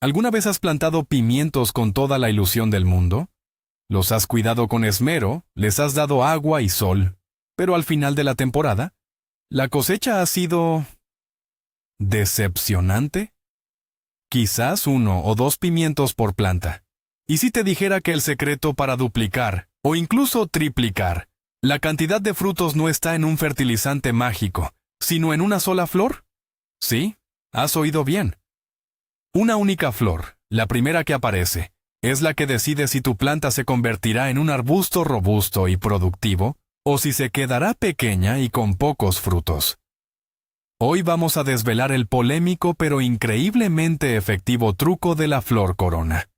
¿Alguna vez has plantado pimientos con toda la ilusión del mundo? Los has cuidado con esmero, les has dado agua y sol, pero al final de la temporada, la cosecha ha sido decepcionante. Quizás 1 o 2 pimientos por planta. ¿Y si te dijera que el secreto para duplicar, o incluso triplicar, la cantidad de frutos no está en un fertilizante mágico, sino en una sola flor? Sí, has oído bien. Una única flor, la primera que aparece, es la que decide si tu planta se convertirá en un arbusto robusto y productivo, o si se quedará pequeña y con pocos frutos. Hoy vamos a desvelar el polémico pero increíblemente efectivo truco de la flor corona.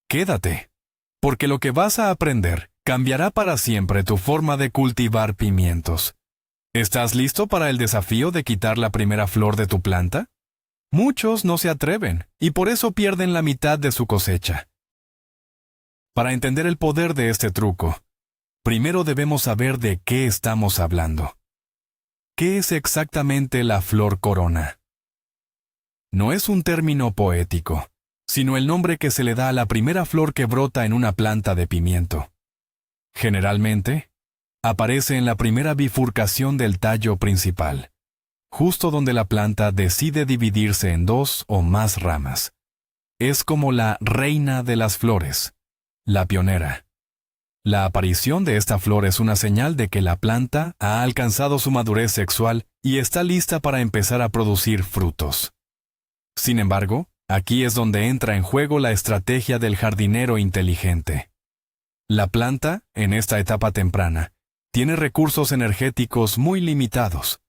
Quédate, porque lo que vas a aprender cambiará para siempre tu forma de cultivar pimientos. ¿Estás listo para el desafío de quitar la primera flor de tu planta? Muchos no se atreven, y por eso pierden la mitad de su cosecha. Para entender el poder de este truco, primero debemos saber de qué estamos hablando. ¿Qué es exactamente la flor corona? No es un término poético, sino el nombre que se le da a la primera flor que brota en una planta de pimiento. Generalmente, aparece en la primera bifurcación del tallo principal, justo donde la planta decide dividirse en 2 o más ramas. Es como la reina de las flores, la pionera. La aparición de esta flor es una señal de que la planta ha alcanzado su madurez sexual y está lista para empezar a producir frutos. Sin embargo, aquí es donde entra en juego la estrategia del jardinero inteligente. La planta, en esta etapa temprana, tiene recursos energéticos muy limitados.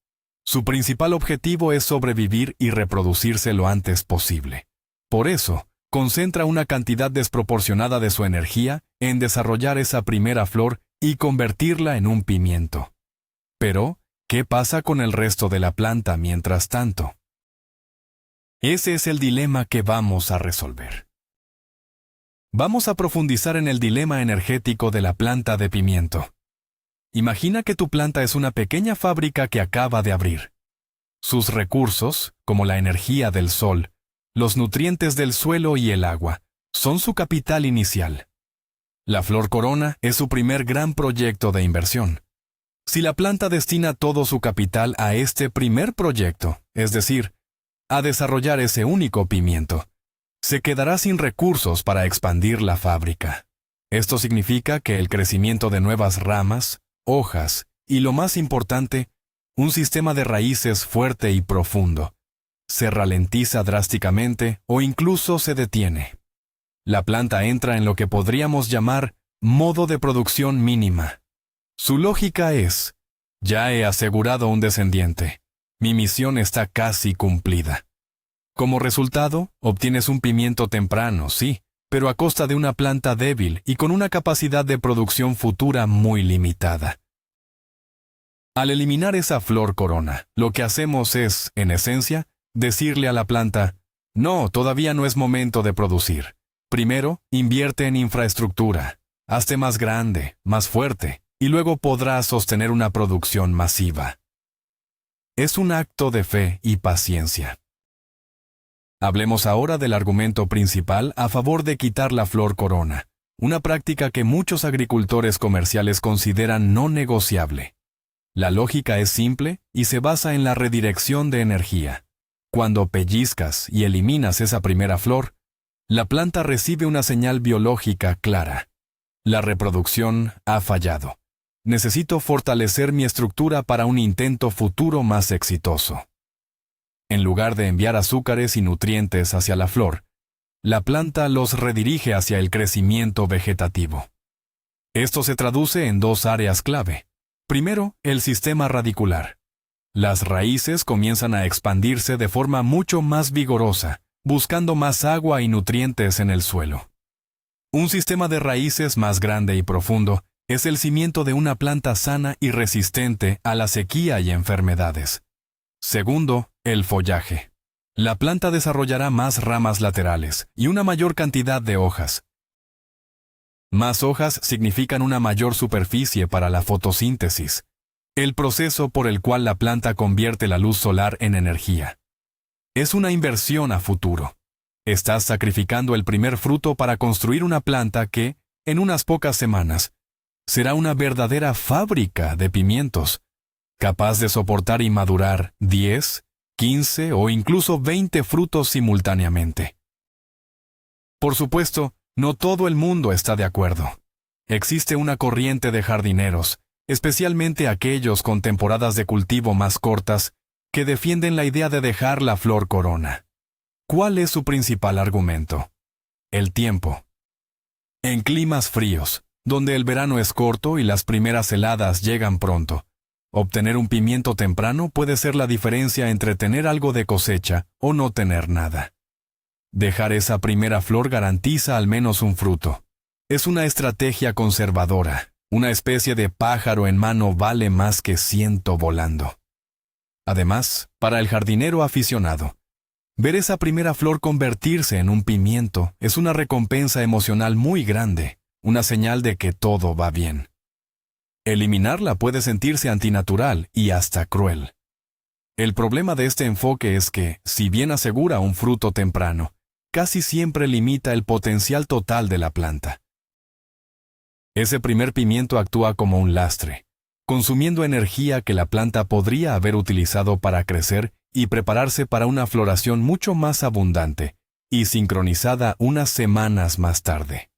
Su principal objetivo es sobrevivir y reproducirse lo antes posible. Por eso, concentra una cantidad desproporcionada de su energía en desarrollar esa primera flor y convertirla en un pimiento. Pero, ¿qué pasa con el resto de la planta mientras tanto? Ese es el dilema que vamos a resolver. Vamos a profundizar en el dilema energético de la planta de pimiento. Imagina que tu planta es una pequeña fábrica que acaba de abrir. Sus recursos, como la energía del sol, los nutrientes del suelo y el agua, son su capital inicial. La flor corona es su primer gran proyecto de inversión. Si la planta destina todo su capital a este primer proyecto, es decir, a desarrollar ese único pimiento, se quedará sin recursos para expandir la fábrica. Esto significa que el crecimiento de nuevas ramas, hojas y, lo más importante, un sistema de raíces fuerte y profundo, se ralentiza drásticamente o incluso se detiene. La planta entra en lo que podríamos llamar modo de producción mínima. Su lógica es: ya he asegurado un descendiente. Mi misión está casi cumplida. Como resultado, obtienes un pimiento temprano, sí, pero a costa de una planta débil y con una capacidad de producción futura muy limitada. Al eliminar esa flor corona, lo que hacemos es, en esencia, decirle a la planta: no, todavía no es momento de producir. Primero, invierte en infraestructura, hazte más grande, más fuerte, y luego podrás sostener una producción masiva. Es un acto de fe y paciencia. Hablemos ahora del argumento principal a favor de quitar la flor corona, una práctica que muchos agricultores comerciales consideran no negociable. La lógica es simple y se basa en la redirección de energía. Cuando pellizcas y eliminas esa primera flor, la planta recibe una señal biológica clara. La reproducción ha fallado. Necesito fortalecer mi estructura para un intento futuro más exitoso. En lugar de enviar azúcares y nutrientes hacia la flor, la planta los redirige hacia el crecimiento vegetativo. Esto se traduce en 2 áreas clave. Primero, el sistema radicular. Las raíces comienzan a expandirse de forma mucho más vigorosa, buscando más agua y nutrientes en el suelo. Un sistema de raíces más grande y profundo es el cimiento de una planta sana y resistente a la sequía y enfermedades. Segundo, el follaje. La planta desarrollará más ramas laterales y una mayor cantidad de hojas. Más hojas significan una mayor superficie para la fotosíntesis, el proceso por el cual la planta convierte la luz solar en energía. Es una inversión a futuro. Estás sacrificando el primer fruto para construir una planta que, en unas pocas semanas, será una verdadera fábrica de pimientos, capaz de soportar y madurar 10, 15 o incluso 20 frutos simultáneamente. Por supuesto, no todo el mundo está de acuerdo. Existe una corriente de jardineros, especialmente aquellos con temporadas de cultivo más cortas, que defienden la idea de dejar la flor corona. ¿Cuál es su principal argumento? El tiempo. En climas fríos, donde el verano es corto y las primeras heladas llegan pronto, obtener un pimiento temprano puede ser la diferencia entre tener algo de cosecha o no tener nada. Dejar esa primera flor garantiza al menos un fruto. Es una estrategia conservadora. Una especie de pájaro en mano vale más que 100 volando. Además, para el jardinero aficionado, ver esa primera flor convertirse en un pimiento es una recompensa emocional muy grande, una señal de que todo va bien. Eliminarla puede sentirse antinatural y hasta cruel. El problema de este enfoque es que, si bien asegura un fruto temprano, casi siempre limita el potencial total de la planta. Ese primer pimiento actúa como un lastre, consumiendo energía que la planta podría haber utilizado para crecer y prepararse para una floración mucho más abundante y sincronizada unas semanas más tarde.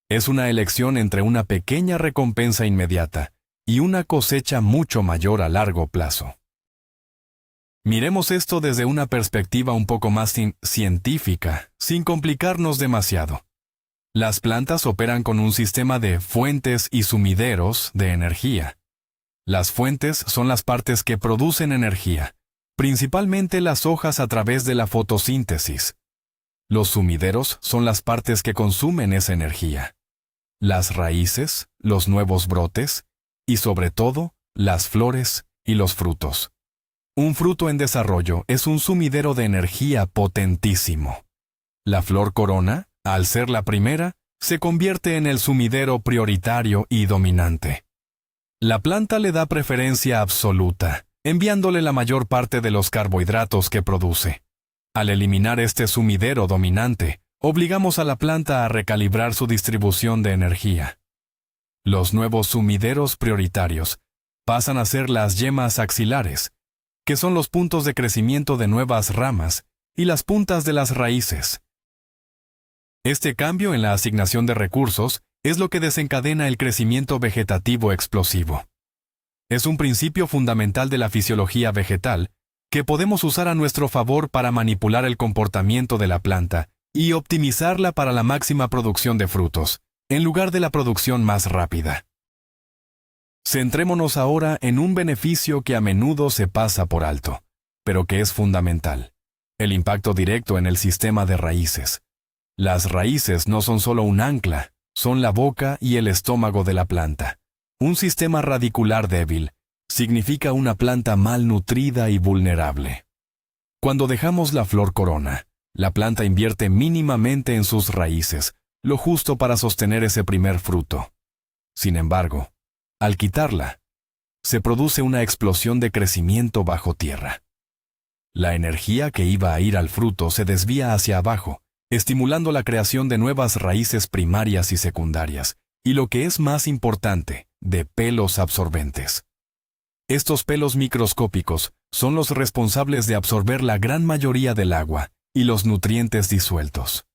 Es una elección entre una pequeña recompensa inmediata y una cosecha mucho mayor a largo plazo. Miremos esto desde una perspectiva un poco más científica, sin complicarnos demasiado. Las plantas operan con un sistema de fuentes y sumideros de energía. Las fuentes son las partes que producen energía, principalmente las hojas a través de la fotosíntesis. Los sumideros son las partes que consumen esa energía. Las raíces, los nuevos brotes y, sobre todo, las flores y los frutos. Un fruto en desarrollo es un sumidero de energía potentísimo. La flor corona, al ser la primera, se convierte en el sumidero prioritario y dominante. La planta le da preferencia absoluta, enviándole la mayor parte de los carbohidratos que produce. Al eliminar este sumidero dominante, obligamos a la planta a recalibrar su distribución de energía. Los nuevos sumideros prioritarios pasan a ser las yemas axilares, que son los puntos de crecimiento de nuevas ramas, y las puntas de las raíces. Este cambio en la asignación de recursos es lo que desencadena el crecimiento vegetativo explosivo. Es un principio fundamental de la fisiología vegetal que podemos usar a nuestro favor para manipular el comportamiento de la planta y optimizarla para la máxima producción de frutos, en lugar de la producción más rápida. Centrémonos ahora en un beneficio que a menudo se pasa por alto, pero que es fundamental: el impacto directo en el sistema de raíces. Las raíces no son solo un ancla, son la boca y el estómago de la planta. Un sistema radicular débil significa una planta malnutrida y vulnerable. Cuando dejamos la flor corona, la planta invierte mínimamente en sus raíces, lo justo para sostener ese primer fruto. Sin embargo, al quitarla, se produce una explosión de crecimiento bajo tierra. La energía que iba a ir al fruto se desvía hacia abajo, estimulando la creación de nuevas raíces primarias y secundarias, y lo que es más importante, de pelos absorbentes. Estos pelos microscópicos son los responsables de absorber la gran mayoría del agua y los nutrientes disueltos.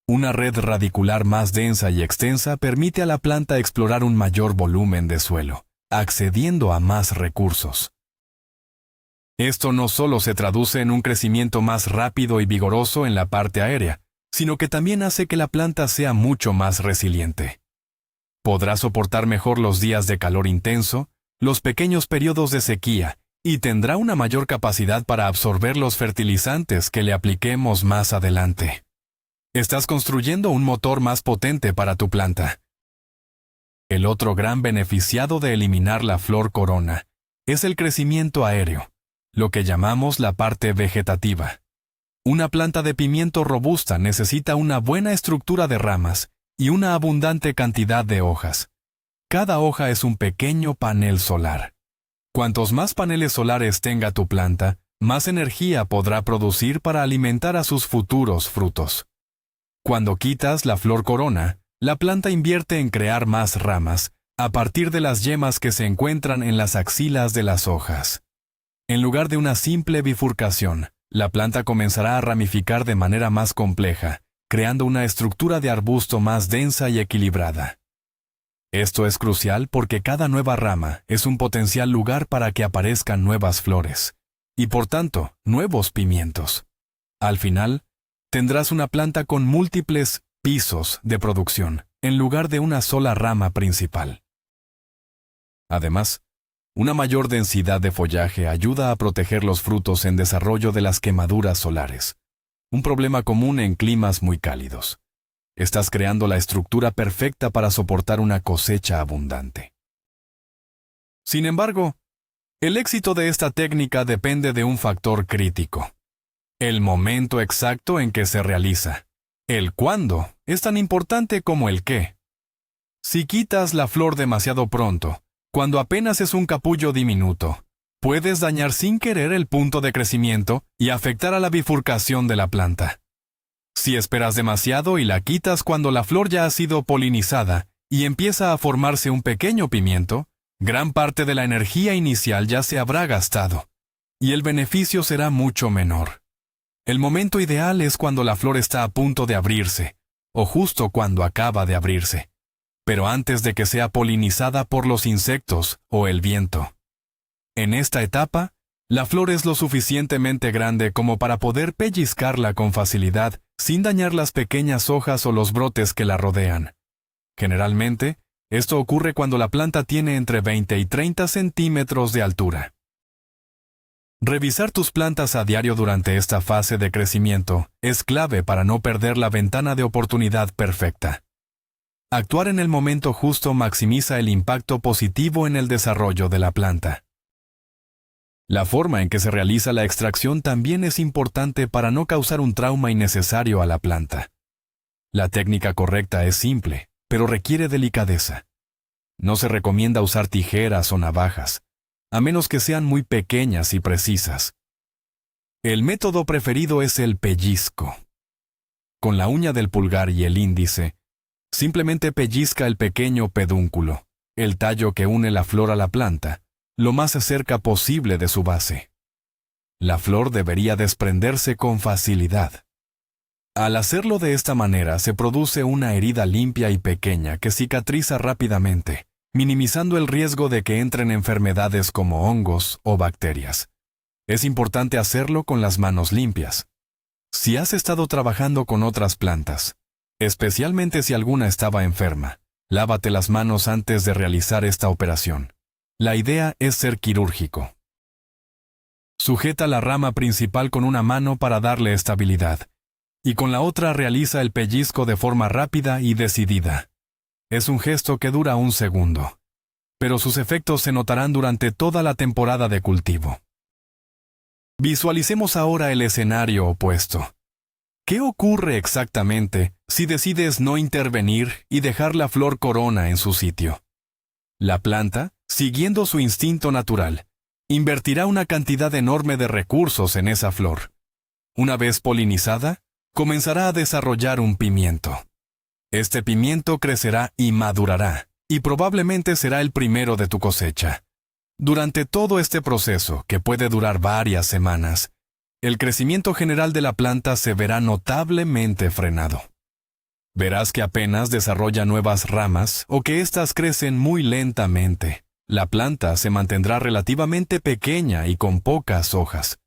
Una red radicular más densa y extensa permite a la planta explorar un mayor volumen de suelo, accediendo a más recursos. Esto no solo se traduce en un crecimiento más rápido y vigoroso en la parte aérea, sino que también hace que la planta sea mucho más resiliente. Podrá soportar mejor los días de calor intenso, los pequeños periodos de sequía, y tendrá una mayor capacidad para absorber los fertilizantes que le apliquemos más adelante. Estás construyendo un motor más potente para tu planta. El otro gran beneficiado de eliminar la flor corona es el crecimiento aéreo, lo que llamamos la parte vegetativa. Una planta de pimiento robusta necesita una buena estructura de ramas y una abundante cantidad de hojas. Cada hoja es un pequeño panel solar. Cuantos más paneles solares tenga tu planta, más energía podrá producir para alimentar a sus futuros frutos. Cuando quitas la flor corona, la planta invierte en crear más ramas, a partir de las yemas que se encuentran en las axilas de las hojas. En lugar de una simple bifurcación, la planta comenzará a ramificar de manera más compleja, creando una estructura de arbusto más densa y equilibrada. Esto es crucial porque cada nueva rama es un potencial lugar para que aparezcan nuevas flores, y por tanto, nuevos pimientos. Al final, tendrás una planta con múltiples pisos de producción, en lugar de una sola rama principal. Además, una mayor densidad de follaje ayuda a proteger los frutos en desarrollo de las quemaduras solares, un problema común en climas muy cálidos. Estás creando la estructura perfecta para soportar una cosecha abundante. Sin embargo, el éxito de esta técnica depende de un factor crítico: el momento exacto en que se realiza. El cuándo es tan importante como el qué. Si quitas la flor demasiado pronto, cuando apenas es un capullo diminuto, puedes dañar sin querer el punto de crecimiento y afectar a la bifurcación de la planta. Si esperas demasiado y la quitas cuando la flor ya ha sido polinizada y empieza a formarse un pequeño pimiento, gran parte de la energía inicial ya se habrá gastado, y el beneficio será mucho menor. El momento ideal es cuando la flor está a punto de abrirse, o justo cuando acaba de abrirse, pero antes de que sea polinizada por los insectos o el viento. En esta etapa, la flor es lo suficientemente grande como para poder pellizcarla con facilidad sin dañar las pequeñas hojas o los brotes que la rodean. Generalmente, esto ocurre cuando la planta tiene entre 20 y 30 centímetros de altura. Revisar tus plantas a diario durante esta fase de crecimiento es clave para no perder la ventana de oportunidad perfecta. Actuar en el momento justo maximiza el impacto positivo en el desarrollo de la planta. La forma en que se realiza la extracción también es importante para no causar un trauma innecesario a la planta. La técnica correcta es simple, pero requiere delicadeza. No se recomienda usar tijeras o navajas, a menos que sean muy pequeñas y precisas. El método preferido es el pellizco. Con la uña del pulgar y el índice, simplemente pellizca el pequeño pedúnculo, el tallo que une la flor a la planta, lo más cerca posible de su base. La flor debería desprenderse con facilidad. Al hacerlo de esta manera se produce una herida limpia y pequeña que cicatriza rápidamente, minimizando el riesgo de que entren enfermedades como hongos o bacterias. Es importante hacerlo con las manos limpias. Si has estado trabajando con otras plantas, especialmente si alguna estaba enferma, lávate las manos antes de realizar esta operación. La idea es ser quirúrgico. Sujeta la rama principal con una mano para darle estabilidad, y con la otra realiza el pellizco de forma rápida y decidida. Es un gesto que dura un segundo, pero sus efectos se notarán durante toda la temporada de cultivo. Visualicemos ahora el escenario opuesto. ¿Qué ocurre exactamente si decides no intervenir y dejar la flor corona en su sitio? La planta, siguiendo su instinto natural, invertirá una cantidad enorme de recursos en esa flor. Una vez polinizada, comenzará a desarrollar un pimiento. Este pimiento crecerá y madurará, y probablemente será el primero de tu cosecha. Durante todo este proceso, que puede durar varias semanas, el crecimiento general de la planta se verá notablemente frenado. Verás que apenas desarrolla nuevas ramas o que éstas crecen muy lentamente. La planta se mantendrá relativamente pequeña y con pocas hojas.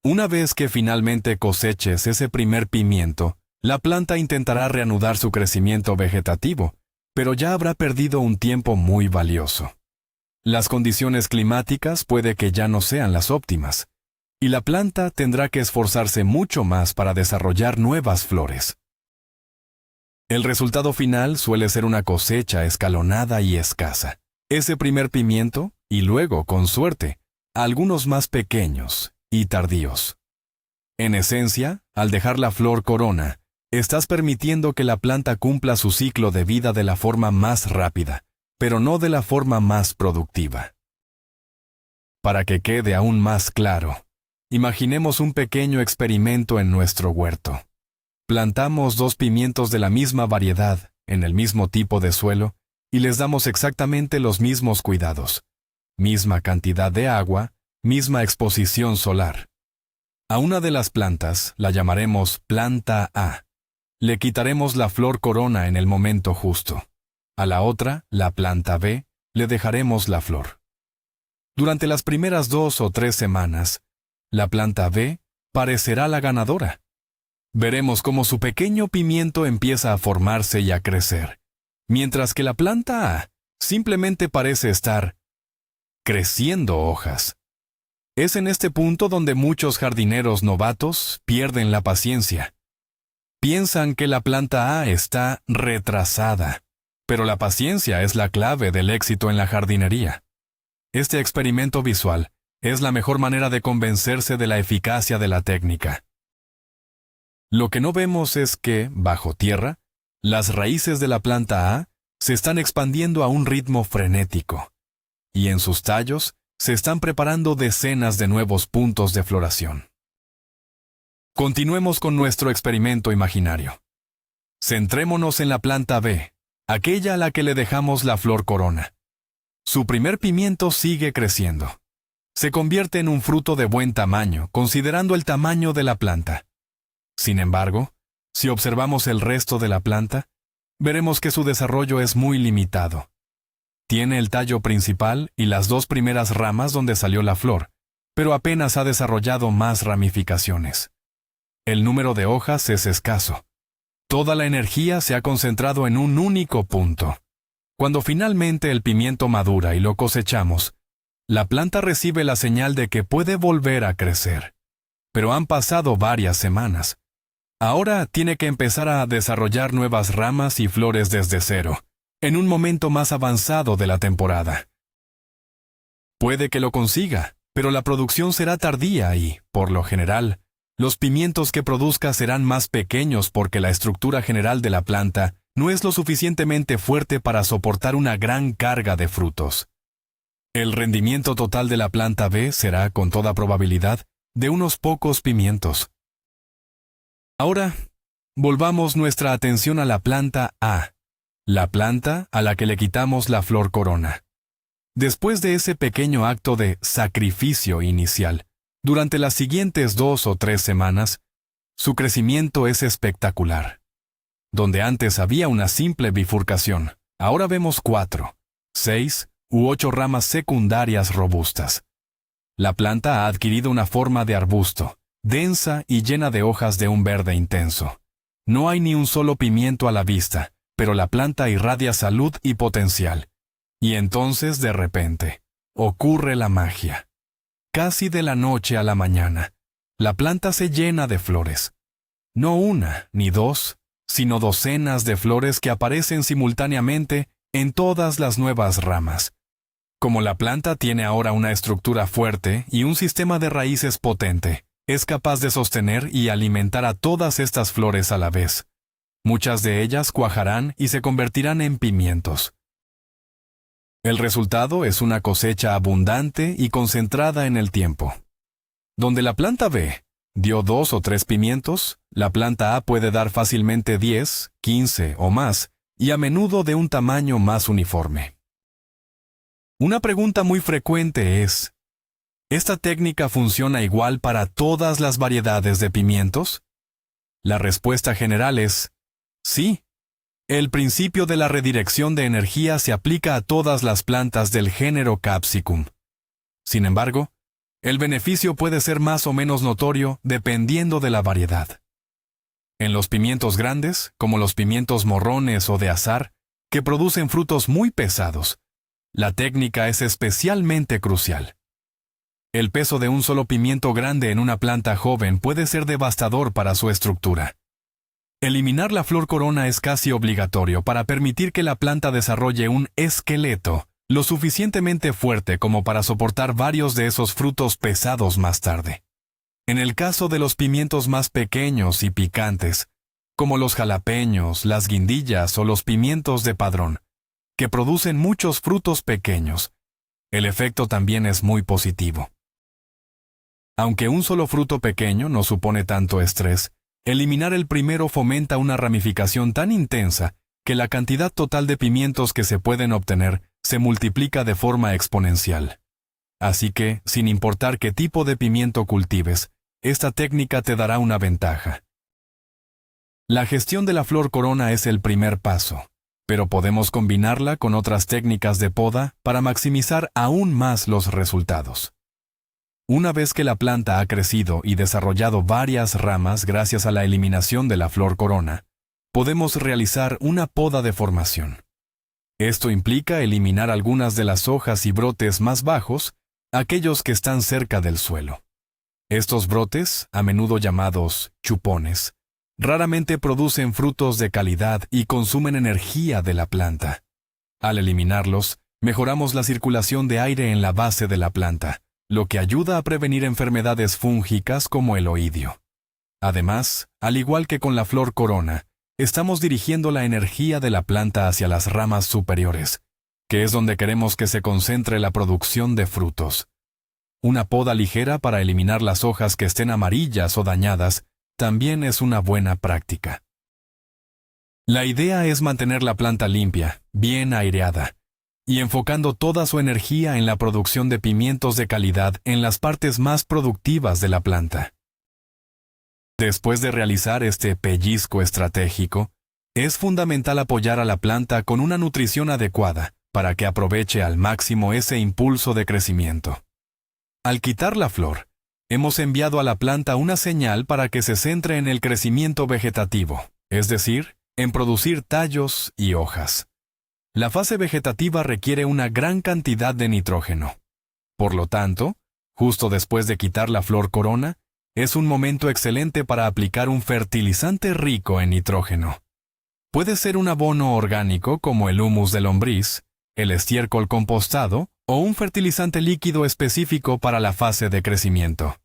Una vez que finalmente coseches ese primer pimiento, la planta intentará reanudar su crecimiento vegetativo, pero ya habrá perdido un tiempo muy valioso. Las condiciones climáticas puede que ya no sean las óptimas, y la planta tendrá que esforzarse mucho más para desarrollar nuevas flores. El resultado final suele ser una cosecha escalonada y escasa. Ese primer pimiento, y luego, con suerte, algunos más pequeños y tardíos. En esencia, al dejar la flor corona, estás permitiendo que la planta cumpla su ciclo de vida de la forma más rápida, pero no de la forma más productiva. Para que quede aún más claro, Imaginemos un pequeño experimento en nuestro huerto. Plantamos 2 pimientos de la misma variedad, en el mismo tipo de suelo, y les damos exactamente los mismos cuidados. Misma cantidad de agua, misma exposición solar. A una de las plantas la llamaremos planta A. Le quitaremos la flor corona en el momento justo. A la otra, la planta B, le dejaremos la flor. Durante las primeras 2 o 3 semanas, la planta B parecerá la ganadora. Veremos cómo su pequeño pimiento empieza a formarse y a crecer, mientras que la planta A simplemente parece estar creciendo hojas. Es en este punto donde muchos jardineros novatos pierden la paciencia. Piensan que la planta A está retrasada, pero la paciencia es la clave del éxito en la jardinería. Este experimento visual es la mejor manera de convencerse de la eficacia de la técnica. Lo que no vemos es que, bajo tierra, las raíces de la planta A se están expandiendo a un ritmo frenético, y en sus tallos se están preparando decenas de nuevos puntos de floración. Continuemos con nuestro experimento imaginario. Centrémonos en la planta B, aquella a la que le dejamos la flor corona. Su primer pimiento sigue creciendo. Se convierte en un fruto de buen tamaño, considerando el tamaño de la planta. Sin embargo, si observamos el resto de la planta, veremos que su desarrollo es muy limitado. Tiene el tallo principal y las 2 primeras ramas donde salió la flor, pero apenas ha desarrollado más ramificaciones. El número de hojas es escaso. Toda la energía se ha concentrado en un único punto. Cuando finalmente el pimiento madura y lo cosechamos, la planta recibe la señal de que puede volver a crecer. Pero han pasado varias semanas. Ahora tiene que empezar a desarrollar nuevas ramas y flores desde cero, en un momento más avanzado de la temporada. Puede que lo consiga, pero la producción será tardía y, por lo general, los pimientos que produzca serán más pequeños porque la estructura general de la planta no es lo suficientemente fuerte para soportar una gran carga de frutos. El rendimiento total de la planta B será, con toda probabilidad, de unos pocos pimientos. Ahora, volvamos nuestra atención a la planta A, la planta a la que le quitamos la flor corona. Después de ese pequeño acto de sacrificio inicial, durante las siguientes 2 o 3 semanas, su crecimiento es espectacular. Donde antes había una simple bifurcación, ahora vemos 4, 6 u 8 ramas secundarias robustas. La planta ha adquirido una forma de arbusto, densa y llena de hojas de un verde intenso. No hay ni un solo pimiento a la vista, pero la planta irradia salud y potencial. Y entonces, de repente, ocurre la magia. Casi de la noche a la mañana, la planta se llena de flores. No una ni 2, sino docenas de flores que aparecen simultáneamente en todas las nuevas ramas. Como la planta tiene ahora una estructura fuerte y un sistema de raíces potente, es capaz de sostener y alimentar a todas estas flores a la vez. Muchas de ellas cuajarán y se convertirán en pimientos. El resultado es una cosecha abundante y concentrada en el tiempo. Donde la planta B dio 2 o 3 pimientos, la planta A puede dar fácilmente 10, 15 o más, y a menudo de un tamaño más uniforme. Una pregunta muy frecuente es: ¿esta técnica funciona igual para todas las variedades de pimientos? La respuesta general es sí. El principio de la redirección de energía se aplica a todas las plantas del género Capsicum. Sin embargo, el beneficio puede ser más o menos notorio dependiendo de la variedad. En los pimientos grandes, como los pimientos morrones o de azar, que producen frutos muy pesados, la técnica es especialmente crucial. El peso de un solo pimiento grande en una planta joven puede ser devastador para su estructura. Eliminar la flor corona es casi obligatorio para permitir que la planta desarrolle un esqueleto lo suficientemente fuerte como para soportar varios de esos frutos pesados más tarde. En el caso de los pimientos más pequeños y picantes, como los jalapeños, las guindillas o los pimientos de padrón, que producen muchos frutos pequeños, el efecto también es muy positivo. Aunque un solo fruto pequeño no supone tanto estrés, eliminar el primero fomenta una ramificación tan intensa que la cantidad total de pimientos que se pueden obtener se multiplica de forma exponencial. Así que, sin importar qué tipo de pimiento cultives, esta técnica te dará una ventaja. La gestión de la flor corona es el primer paso, pero podemos combinarla con otras técnicas de poda para maximizar aún más los resultados. Una vez que la planta ha crecido y desarrollado varias ramas gracias a la eliminación de la flor corona, podemos realizar una poda de formación. Esto implica eliminar algunas de las hojas y brotes más bajos, aquellos que están cerca del suelo. Estos brotes, a menudo llamados chupones, raramente producen frutos de calidad y consumen energía de la planta. Al eliminarlos, mejoramos la circulación de aire en la base de la planta, lo que ayuda a prevenir enfermedades fúngicas como el oidio. Además, al igual que con la flor corona, estamos dirigiendo la energía de la planta hacia las ramas superiores, que es donde queremos que se concentre la producción de frutos. Una poda ligera para eliminar las hojas que estén amarillas o dañadas también es una buena práctica. La idea es mantener la planta limpia, bien aireada, y enfocando toda su energía en la producción de pimientos de calidad en las partes más productivas de la planta. Después de realizar este pellizco estratégico, es fundamental apoyar a la planta con una nutrición adecuada para que aproveche al máximo ese impulso de crecimiento. Al quitar la flor, hemos enviado a la planta una señal para que se centre en el crecimiento vegetativo, es decir, en producir tallos y hojas. La fase vegetativa requiere una gran cantidad de nitrógeno. Por lo tanto, justo después de quitar la flor corona, es un momento excelente para aplicar un fertilizante rico en nitrógeno. Puede ser un abono orgánico como el humus de lombriz, el estiércol compostado o un fertilizante líquido específico para la fase de crecimiento.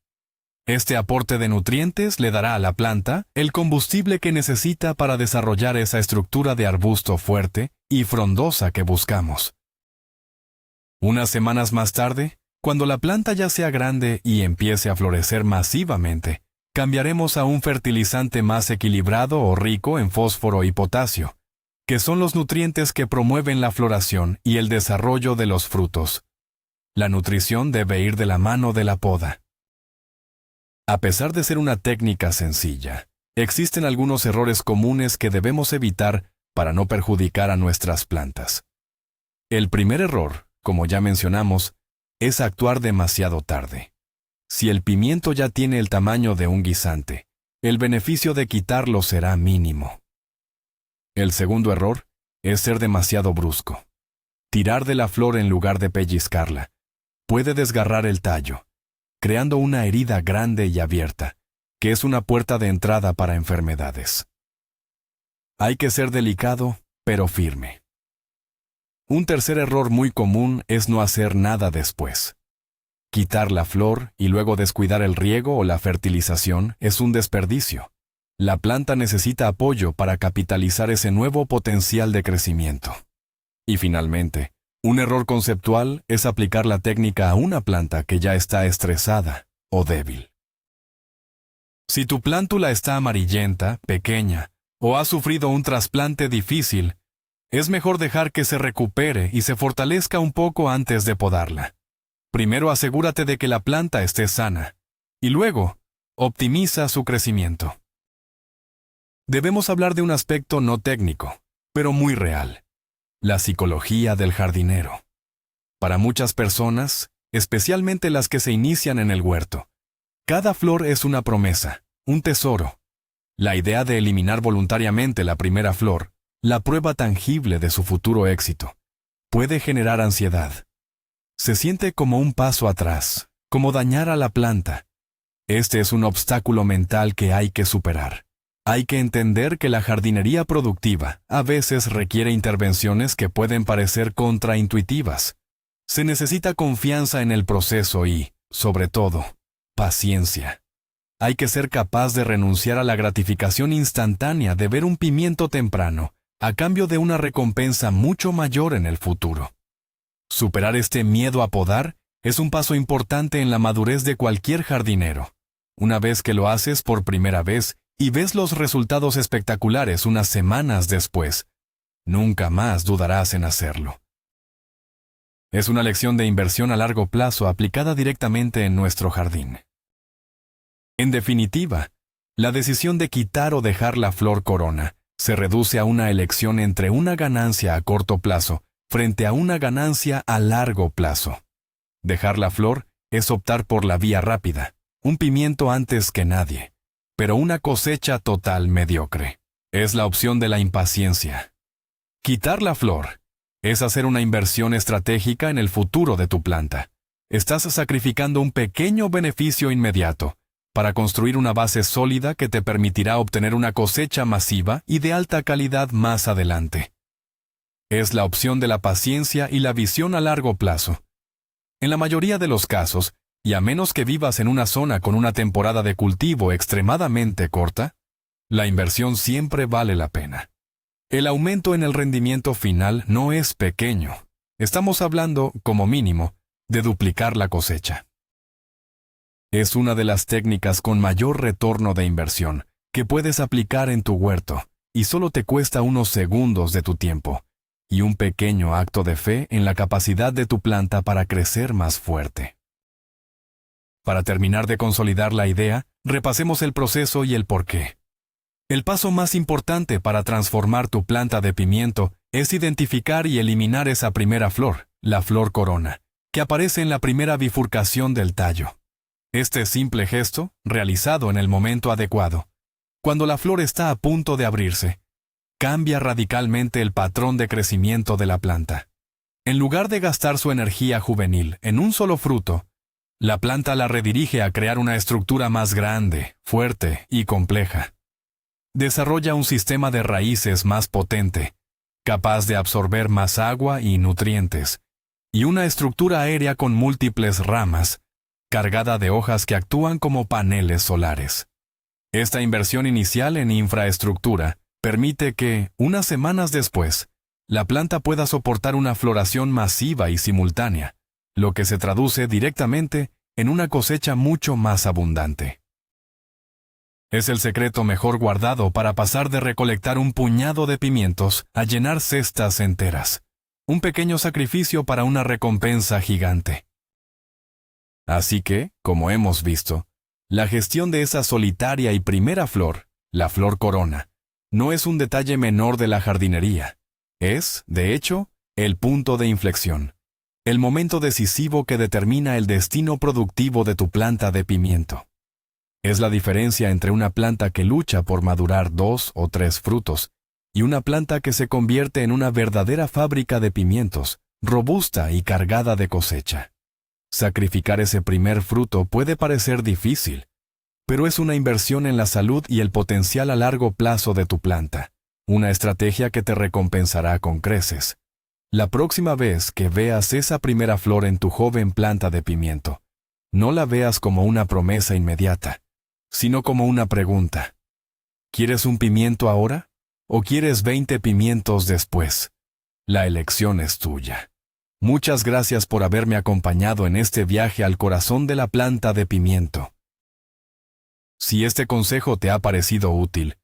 Este aporte de nutrientes le dará a la planta el combustible que necesita para desarrollar esa estructura de arbusto fuerte y frondosa que buscamos. Unas semanas más tarde, cuando la planta ya sea grande y empiece a florecer masivamente, cambiaremos a un fertilizante más equilibrado o rico en fósforo y potasio, que son los nutrientes que promueven la floración y el desarrollo de los frutos. La nutrición debe ir de la mano de la poda. A pesar de ser una técnica sencilla, existen algunos errores comunes que debemos evitar para no perjudicar a nuestras plantas. El primer error, como ya mencionamos, es actuar demasiado tarde. Si el pimiento ya tiene el tamaño de un guisante, el beneficio de quitarlo será mínimo. El segundo error es ser demasiado brusco. Tirar de la flor en lugar de pellizcarla puede desgarrar el tallo, creando una herida grande y abierta, que es una puerta de entrada para enfermedades. Hay que ser delicado, pero firme. Un tercer error muy común es no hacer nada después. Quitar la flor y luego descuidar el riego o la fertilización es un desperdicio. La planta necesita apoyo para capitalizar ese nuevo potencial de crecimiento. Y finalmente, un error conceptual es aplicar la técnica a una planta que ya está estresada o débil. Si tu plántula está amarillenta, pequeña, o ha sufrido un trasplante difícil, es mejor dejar que se recupere y se fortalezca un poco antes de podarla. Primero asegúrate de que la planta esté sana, y luego, optimiza su crecimiento. Debemos hablar de un aspecto no técnico, pero muy real: la psicología del jardinero. Para muchas personas, especialmente las que se inician en el huerto, cada flor es una promesa, un tesoro. La idea de eliminar voluntariamente la primera flor, la prueba tangible de su futuro éxito, puede generar ansiedad. Se siente como un paso atrás, como dañar a la planta. Este es un obstáculo mental que hay que superar. Hay que entender que la jardinería productiva a veces requiere intervenciones que pueden parecer contraintuitivas. Se necesita confianza en el proceso y, sobre todo, paciencia. Hay que ser capaz de renunciar a la gratificación instantánea de ver un pimiento temprano, a cambio de una recompensa mucho mayor en el futuro. Superar este miedo a podar Es un paso importante en la madurez de cualquier jardinero. Una vez que lo haces por primera vez y ves los resultados espectaculares unas semanas después, nunca más dudarás en hacerlo. Es una lección de inversión a largo plazo aplicada directamente en nuestro jardín. En definitiva, la decisión de quitar o dejar la flor corona se reduce a una elección entre una ganancia a corto plazo frente a una ganancia a largo plazo. Dejar la flor es optar por la vía rápida, un pimiento antes que nadie, pero una cosecha total mediocre. Es la opción de la impaciencia. Quitar la flor es hacer una inversión estratégica en el futuro de tu planta. Estás sacrificando un pequeño beneficio inmediato para construir una base sólida que te permitirá obtener una cosecha masiva y de alta calidad más adelante. Es la opción de la paciencia y la visión a largo plazo. En la mayoría de los casos, y a menos que vivas en una zona con una temporada de cultivo extremadamente corta, la inversión siempre vale la pena. El aumento en el rendimiento final no es pequeño. Estamos hablando, como mínimo, de duplicar la cosecha. Es una de las técnicas con mayor retorno de inversión que puedes aplicar en tu huerto y solo te cuesta unos segundos de tu tiempo y un pequeño acto de fe en la capacidad de tu planta para crecer más fuerte. Para terminar de consolidar la idea, repasemos el proceso y el porqué. El paso más importante para transformar tu planta de pimiento es identificar y eliminar esa primera flor, la flor corona, que aparece en la primera bifurcación del tallo. Este simple gesto, realizado en el momento adecuado, cuando la flor está a punto de abrirse, cambia radicalmente el patrón de crecimiento de la planta. En lugar de gastar su energía juvenil en un solo fruto, la planta la redirige a crear una estructura más grande, fuerte y compleja. Desarrolla un sistema de raíces más potente, capaz de absorber más agua y nutrientes, y una estructura aérea con múltiples ramas, cargada de hojas que actúan como paneles solares. Esta inversión inicial en infraestructura permite que, unas semanas después, la planta pueda soportar una floración masiva y simultánea, lo que se traduce directamente en una cosecha mucho más abundante. Es el secreto mejor guardado para pasar de recolectar un puñado de pimientos a llenar cestas enteras. Un pequeño sacrificio para una recompensa gigante. Así que, como hemos visto, la gestión de esa solitaria y primera flor, la flor corona, no es un detalle menor de la jardinería. Es, de hecho, el punto de inflexión, el momento decisivo que determina el destino productivo de tu planta de pimiento. Es la diferencia entre una planta que lucha por madurar 2 o 3 frutos y una planta que se convierte en una verdadera fábrica de pimientos, robusta y cargada de cosecha. Sacrificar ese primer fruto puede parecer difícil, pero es una inversión en la salud y el potencial a largo plazo de tu planta, una estrategia que te recompensará con creces. La próxima vez que veas esa primera flor en tu joven planta de pimiento, no la veas como una promesa inmediata, sino como una pregunta. ¿Quieres un pimiento ahora? ¿O quieres 20 pimientos después? La elección es tuya. Muchas gracias por haberme acompañado en este viaje al corazón de la planta de pimiento. Si este consejo te ha parecido útil,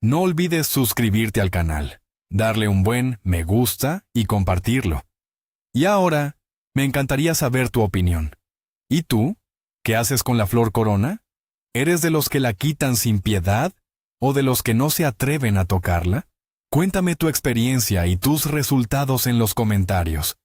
no olvides suscribirte al canal, darle un buen me gusta y compartirlo. Y ahora, me encantaría saber tu opinión. ¿Y tú? ¿Qué haces con la flor corona? ¿Eres de los que la quitan sin piedad o de los que no se atreven a tocarla? Cuéntame tu experiencia y tus resultados en los comentarios.